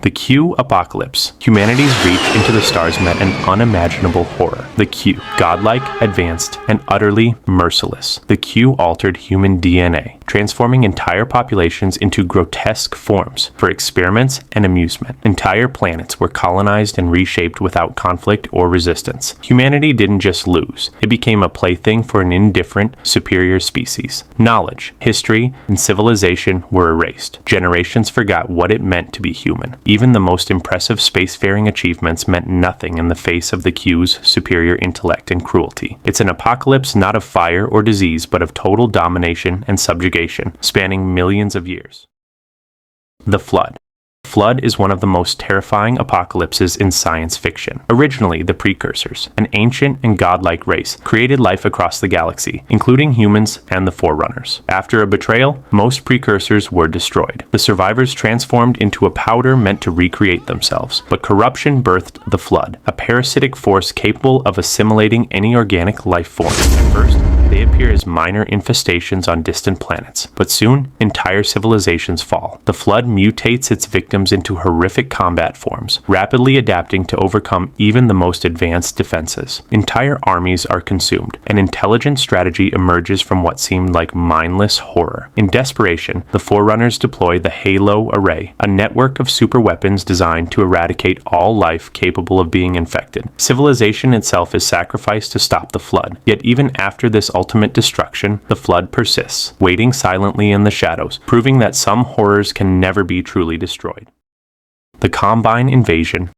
The Q apocalypse. Humanity's reach into the stars met an unimaginable horror. The Q, godlike, advanced, and utterly merciless. The Q altered human DNA, transforming entire populations into grotesque forms for experiments and amusement. Entire planets were colonized and reshaped without conflict or resistance. Humanity didn't just lose, it became a plaything for an indifferent, superior species. Knowledge, history, and civilization were erased. Generations forgot what it meant to be human. Even the most impressive spacefaring achievements meant nothing in the face of the Q's superior intellect and cruelty. It's an apocalypse not of fire or disease, but of total domination and subjugation, spanning millions of years. The Flood. Flood is one of the most terrifying apocalypses in science fiction. Originally, the Precursors, an ancient and godlike race, created life across the galaxy, including humans and the Forerunners. After a betrayal, most Precursors were destroyed. The survivors transformed into a powder meant to recreate themselves, but corruption birthed the Flood, a parasitic force capable of assimilating any organic life form. At first, they appear as minor infestations on distant planets, but soon, entire civilizations fall. The Flood mutates its victims into horrific combat forms, rapidly adapting to overcome even the most advanced defenses. Entire armies are consumed. An intelligent strategy emerges from what seemed like mindless horror. In desperation, the Forerunners deploy the Halo Array, a network of superweapons designed to eradicate all life capable of being infected. Civilization itself is sacrificed to stop the Flood, yet even after this ultimate destruction, the Flood persists, waiting silently in the shadows, proving that some horrors can never be truly destroyed. The Combine Invasion.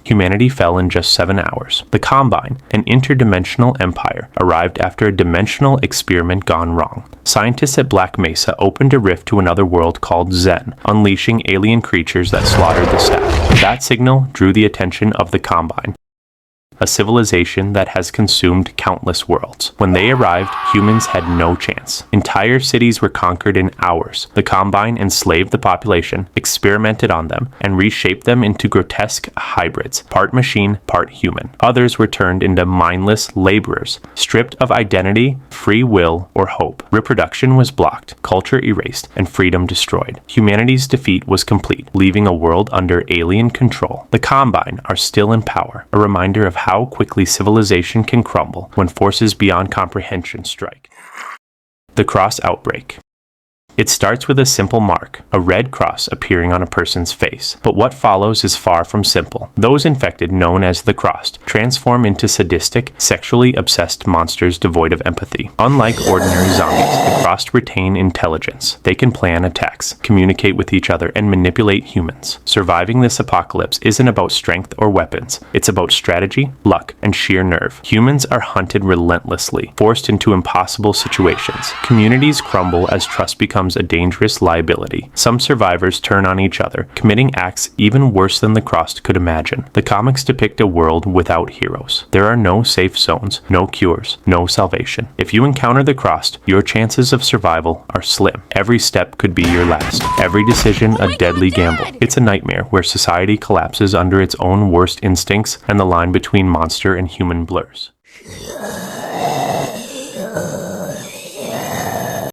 Humanity fell in just 7 hours. The Combine, an interdimensional empire, arrived after a dimensional experiment gone wrong. Scientists at Black Mesa opened a rift to another world called Zen, unleashing alien creatures that slaughtered the staff. That signal drew the attention of the Combine, a civilization that has consumed countless worlds. When they arrived, humans had no chance. Entire cities were conquered in hours. The Combine enslaved the population, experimented on them, and reshaped them into grotesque hybrids, part machine, part human. Others were turned into mindless laborers, stripped of identity, free will, or hope. Reproduction was blocked, culture erased, and freedom destroyed. Humanity's defeat was complete, leaving a world under alien control. The Combine are still in power, a reminder of how quickly civilization can crumble when forces beyond comprehension strike. The Cross Outbreak. It starts with a simple mark, a red cross appearing on a person's face. But what follows is far from simple. Those infected, known as the Crossed, transform into sadistic, sexually obsessed monsters devoid of empathy. Unlike ordinary zombies, the Crossed retain intelligence. They can plan attacks, communicate with each other, and manipulate humans. Surviving this apocalypse isn't about strength or weapons. It's about strategy, luck, and sheer nerve. Humans are hunted relentlessly, forced into impossible situations. Communities crumble as trust becomes a dangerous liability. Some survivors turn on each other, committing acts even worse than the Crossed could imagine. The comics depict a world without heroes. There are no safe zones, no cures, no salvation. If you encounter the Crossed, your chances of survival are slim. Every step could be your last. Every decision a deadly gamble. It's a nightmare where society collapses under its own worst instincts and the line between monster and human blurs.